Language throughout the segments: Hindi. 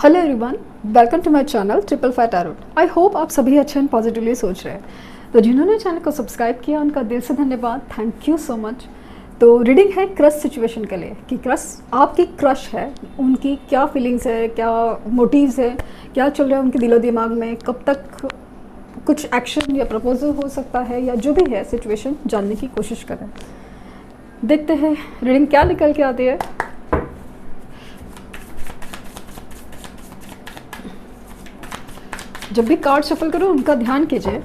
Hello everyone, welcome to my channel triple five tarot. I hope आप सभी अच्छे एंड पॉजिटिवली सोच रहे हैं। तो जिन्होंने चैनल को सब्सक्राइब किया उनका दिल से धन्यवाद, थैंक यू सो मच। तो रीडिंग है क्रश सिचुएशन के लिए कि क्रश आपकी क्रश है, उनकी क्या फीलिंग्स है, क्या मोटिव्स है, क्या चल रहा है उनके दिलो दिमाग में, कब तक कुछ एक्शन या प्रपोजल हो सकता है या जो भी है सिचुएशन जानने की कोशिश करें। देखते हैं रीडिंग क्या निकल के आती है। जब भी कार्ड शफल करो उनका ध्यान कीजिए।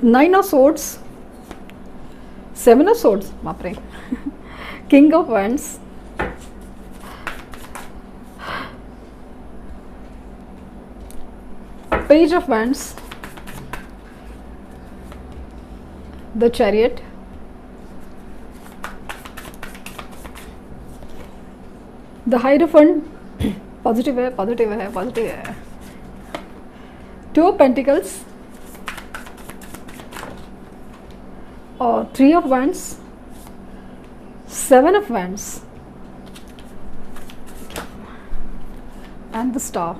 Nine of swords, seven of swords, बाप रे, king of wands, page of wands, the chariot, the hierophant, positive है, पॉजिटिव है, पॉजिटिव है, टू ऑफ पेंटिकल्स और three of wands, seven of wands and the star.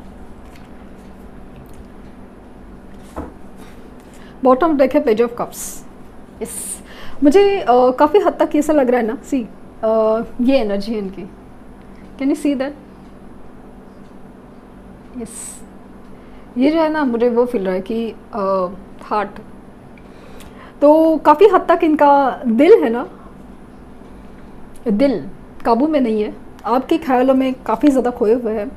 Bottom deck है पेज ऑफ कप्स। इस मुझे काफ़ी हद तक ऐसा लग रहा है ना, सी ये एनर्जी है इनकी, can you see that? Yes, ये जो है ना, मुझे वो फील रहा है कि हार्ट, तो काफ़ी हद तक इनका दिल है ना, दिल काबू में नहीं है, आपके ख्यालों में काफ़ी ज़्यादा खोए हुए हैं,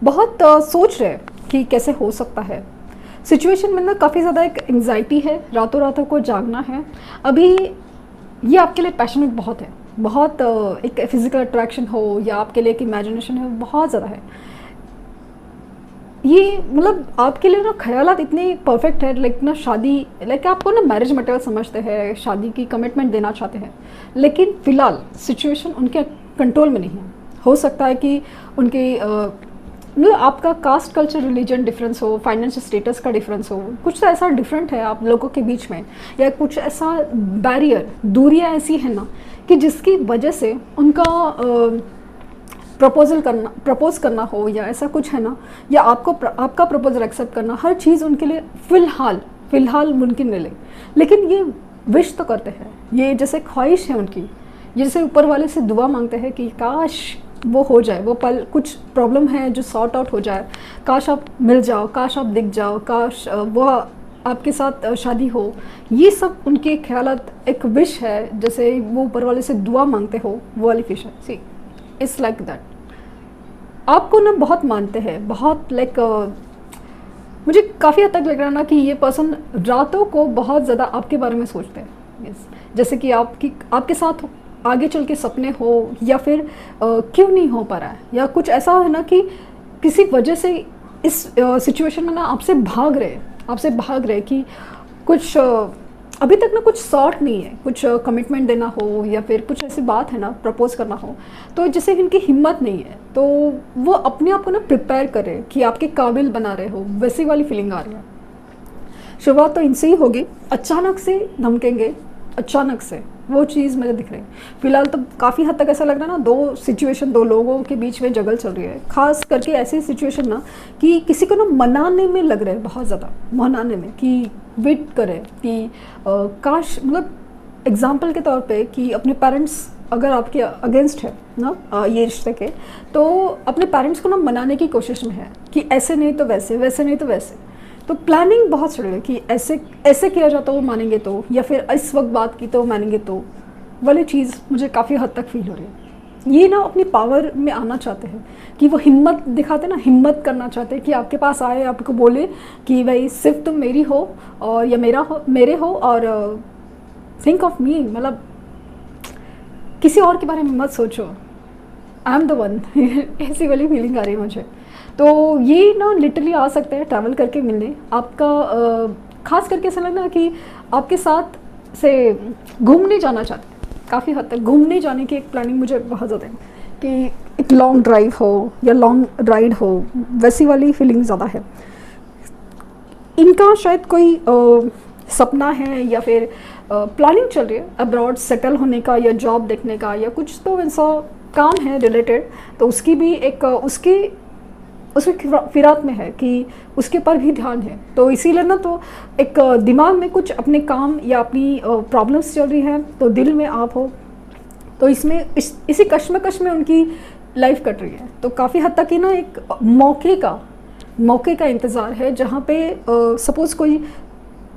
बहुत सोच रहे हैं कि कैसे हो सकता है। सिचुएशन में ना काफ़ी ज़्यादा एक एंग्जाइटी है, रातों रातों को जागना है। अभी ये आपके लिए पैशनेट बहुत है, बहुत एक फिजिकल अट्रैक्शन हो या आपके लिए एक इमेजिनेशन है, बहुत ज़्यादा है ये। मतलब आपके लिए ना ख्यालात इतने परफेक्ट है, लाइक ना शादी, लाइक आपको ना मैरिज मटेरियल समझते हैं, शादी की कमिटमेंट देना चाहते हैं, लेकिन फ़िलहाल सिचुएशन उनके कंट्रोल में नहीं है। हो सकता है कि उनके मतलब आपका कास्ट कल्चर रिलीजन डिफरेंस हो, फाइनेंशियल स्टेटस का डिफरेंस हो, कुछ तो ऐसा डिफरेंट है आप लोगों के बीच में, या कुछ ऐसा बैरियर, दूरियाँ ऐसी है ना कि जिसकी वजह से उनका प्रपोज करना हो या ऐसा कुछ है ना, या आपका प्रपोजल एक्सेप्ट करना, हर चीज़ उनके लिए फ़िलहाल मुमकिन नहीं लगे। लेकिन ये विश तो करते हैं, ये जैसे ख्वाहिश है उनकी, जैसे ऊपर वाले से दुआ मांगते हैं कि काश वो हो जाए, वो पल, कुछ प्रॉब्लम है जो सॉर्ट आउट हो जाए, काश आप मिल जाओ, काश आप दिख जाओ, काश वो आपके साथ शादी हो। ये सब उनके ख्यालात, एक विश है, जैसे वो ऊपर वाले से दुआ मांगते हो, वो वाली फिश है। See it's like that. आपको ना बहुत मानते हैं, बहुत लाइक मुझे काफ़ी हद तक लग रहा है ना कि ये पर्सन रातों को बहुत ज़्यादा आपके बारे में सोचते हैं। यस, जैसे कि आपके साथ आगे चल के सपने हो, या फिर क्यों नहीं हो पा रहा है, या कुछ ऐसा है ना कि किसी वजह से इस सिचुएशन में ना आपसे भाग रहे कि कुछ अभी तक ना कुछ सॉर्ट नहीं है, कुछ कमिटमेंट देना हो या फिर कुछ ऐसी बात है ना, प्रपोज करना हो, तो जैसे इनकी हिम्मत नहीं है, तो वो अपने आप को ना प्रिपेयर करे कि आपके काबिल बना रहे हो, वैसी वाली फीलिंग आ रही है। शुरुआत तो इनसे ही होगी, अचानक से धमकेंगे, अचानक से वो चीज़ मुझे दिख रही है। फिलहाल तो काफ़ी हद तक ऐसा लग रहा है ना, दो लोगों के बीच में जगल चल रही है, खास करके ऐसी सिचुएशन ना कि किसी को ना मनाने में लग रहा है, बहुत ज़्यादा मनाने में, कि वेट करे कि काश, मतलब एग्जाम्पल के तौर पे कि अपने पेरेंट्स अगर आपके अगेंस्ट है ना ये रिश्ते के, तो अपने पेरेंट्स को ना मनाने की कोशिश में है कि ऐसे नहीं तो वैसे, वैसे नहीं तो वैसे। तो प्लानिंग बहुत चल रही है कि ऐसे किया जाता, वो मानेंगे तो, या फिर इस वक्त बात की तो मानेंगे तो, वाली चीज़ मुझे काफ़ी हद तक फील हो रही है। ये ना अपनी पावर में आना चाहते हैं, कि वो हिम्मत दिखाते ना, हिम्मत करना चाहते हैं कि आपके पास आए, आपको बोले कि भाई सिर्फ तुम मेरी हो और या मेरे हो, और थिंक ऑफ मी, मतलब किसी और के बारे में मत सोचो, आई एम द वन। ऐसी वाली फीलिंग आ रही है मुझे। तो ये ना लिटरली आ सकते हैं ट्रैवल करके मिलने आपका, खास करके ऐसा लगना कि आपके साथ से घूमने जाना चाहते हैं, काफ़ी हद तक घूमने जाने की एक प्लानिंग मुझे बहुत ज़्यादा है कि एक लॉन्ग ड्राइव हो या लॉन्ग राइड हो, वैसी वाली फीलिंग ज़्यादा है। इनका शायद कोई सपना है या फिर प्लानिंग चल रही है अब्रॉड सेटल होने का या जॉब देखने का या कुछ तो ऐसा काम है रिलेटेड, तो उसकी भी एक उसकी फिरात में है कि उसके पर भी ध्यान है। तो इसीलिए ना तो एक दिमाग में कुछ अपने काम या अपनी प्रॉब्लम्स चल रही है, तो दिल में आप हो, तो इसमें इसी कश्मकश में उनकी लाइफ कट रही है। तो काफ़ी हद तक ही ना एक मौके का इंतज़ार है, जहाँ पे सपोज़ कोई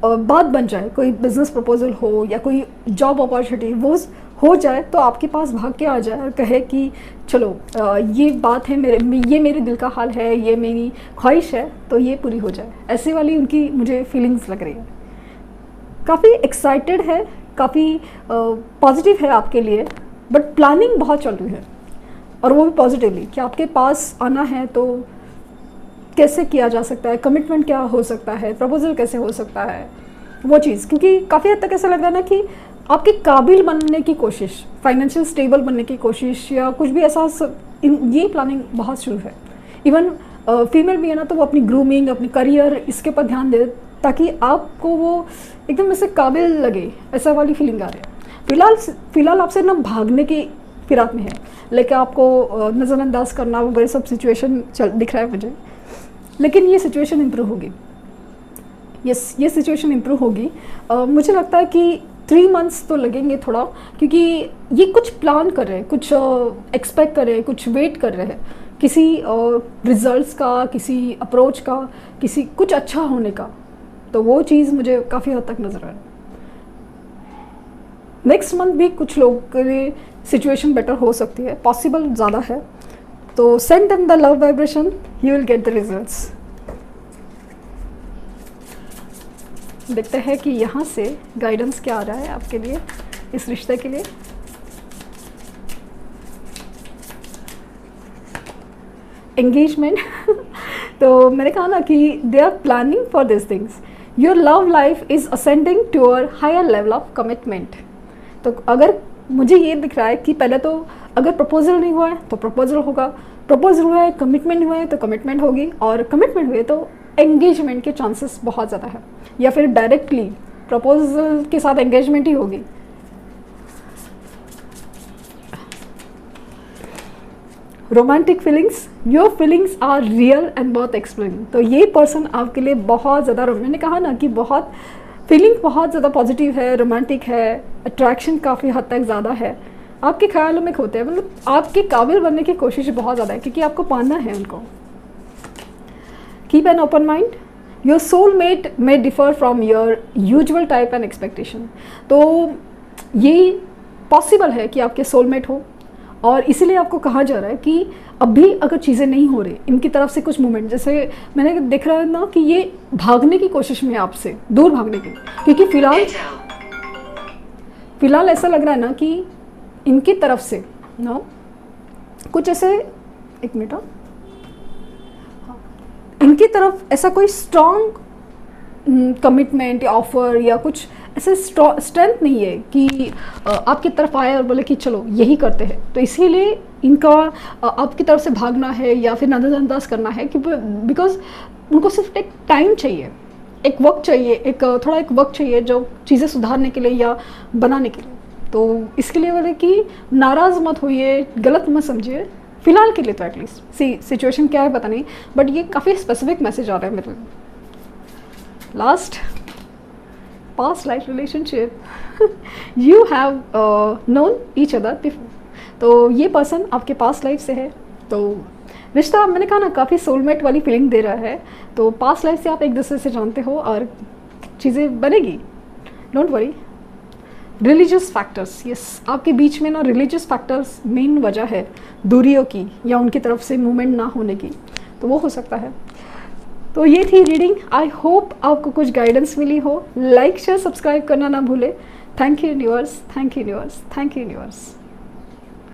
बात बन जाए, कोई बिज़नेस प्रपोजल हो या कोई जॉब अपॉर्चुनिटी वो हो जाए, तो आपके पास भाग के आ जाए और कहे कि चलो ये बात है ये मेरे दिल का हाल है, ये मेरी ख्वाहिश है, तो ये पूरी हो जाए। ऐसे वाली उनकी मुझे फीलिंग्स लग रही है। काफ़ी एक्साइटेड है, काफ़ी पॉजिटिव है आपके लिए, बट प्लानिंग बहुत चल रही है, और वो भी पॉजिटिवली कि आपके पास आना है तो कैसे किया जा सकता है, कमिटमेंट क्या हो सकता है, प्रपोजल कैसे हो सकता है, वो चीज़। क्योंकि काफ़ी हद तक ऐसा लग रहा है ना कि आपके काबिल बनने की कोशिश, फाइनेंशियल स्टेबल बनने की कोशिश या कुछ भी ऐसा ये प्लानिंग बहुत शुरू है। इवन फीमेल भी है ना, तो वो अपनी ग्रूमिंग, अपनी करियर, इसके पर ध्यान दे ताकि आपको वो एकदम ऐसे काबिल लगे, ऐसा वाली फीलिंग आ रही है। फ़िलहाल आपसे ना भागने की फिराक में है, लेकिन आपको नज़रअंदाज करना वो सब सिचुएशन दिख रहा है मुझे। लेकिन ये सिचुएशन इम्प्रूव होगी, ये सिचुएशन इम्प्रूव होगी। मुझे लगता है कि 3 मंथ्स तो लगेंगे थोड़ा, क्योंकि ये कुछ प्लान कर रहे हैं, कुछ एक्सपेक्ट कर रहे हैं, कुछ वेट कर रहे हैं किसी रिजल्ट्स का, किसी अप्रोच का, किसी कुछ अच्छा होने का। तो वो चीज़ मुझे काफ़ी हद तक नज़र आ रहा है। नेक्स्ट मंथ भी कुछ लोगों के लिए सिचुएशन बेटर हो सकती है, पॉसिबल ज़्यादा है। तो send them the love vibration, you will get the results. देखते हैं कि यहाँ से गाइडेंस क्या आ रहा है आपके लिए, इस रिश्ते के लिए। एंगेजमेंट तो मैंने कहा ना कि they are planning for this things. Your love life is ascending to a higher level of commitment. तो अगर मुझे ये दिख रहा है कि पहले तो अगर प्रपोजल नहीं हुआ है तो प्रपोजल होगा, प्रपोजल हुआ है, कमिटमेंट हुआ है तो कमिटमेंट होगी, और कमिटमेंट हुए तो एंगेजमेंट के चांसेस बहुत ज़्यादा है, या फिर डायरेक्टली प्रपोजल के साथ एंगेजमेंट ही होगी। Romantic feelings, your feelings are real and बहुत एक्सप्लेनिंग। तो ये पर्सन आपके लिए बहुत ज़्यादा, मैंने कहा ना कि बहुत फीलिंग बहुत ज़्यादा पॉजिटिव है, रोमांटिक है, अट्रैक्शन काफ़ी हद तक ज़्यादा है, आपके ख्यालों में खोते हैं, मतलब आपके काबिल बनने की कोशिश बहुत ज़्यादा है, क्योंकि आपको पाना है उनको। Keep an open mind, your soulmate may differ from your usual type and expectation. तो ये पॉसिबल है कि आपके सोलमेट हो, और इसीलिए आपको कहा जा रहा है कि अभी अगर चीज़ें नहीं हो रही, इनकी तरफ से कुछ मूवमेंट, जैसे मैंने देख रहा है ना कि ये भागने की कोशिश में है आपसे, दूर भागने की, क्योंकि फिलहाल ऐसा लग रहा है ना कि इनकी तरफ से ना कुछ ऐसे, एक मिनट, इनकी तरफ ऐसा कोई स्ट्रॉन्ग कमिटमेंट या ऑफर या कुछ ऐसे स्ट्रेंथ नहीं है कि आपकी तरफ आए और बोले कि चलो यही करते हैं। तो इसीलिए इनका आपकी तरफ से भागना है या फिर नज़रअंदाज करना है, कि बिकॉज उनको सिर्फ एक टाइम चाहिए, एक वक्त चाहिए, एक वक्त चाहिए जो चीज़ें सुधारने के लिए या बनाने के लिए। तो इसके लिए बोले कि नाराज़ मत होइए, गलत मत समझिए, फ़िलहाल के लिए तो एटलीस्ट। सिचुएशन क्या है पता नहीं, बट ये काफ़ी स्पेसिफिक मैसेज आ रहा है मेरे। Last, past life relationship you have known each other before। तो ये पर्सन आपके पास्ट लाइफ से है, तो रिश्ता मैंने कहा ना काफ़ी सोलमेट वाली फीलिंग दे रहा है। तो पास्ट लाइफ से आप एक दूसरे से जानते हो और चीज़ें बनेगी, don't worry. Religious factors, yes, आपके बीच में ना रिलीजियस फैक्टर्स मेन वजह है दूरियों की या उनकी तरफ से मूवमेंट ना होने की, तो वो हो सकता है। तो ये थी रीडिंग। आई होप आपको कुछ गाइडेंस मिली हो। लाइक शेयर सब्सक्राइब करना ना भूले। Thank you universe, thank you universe, thank you universe.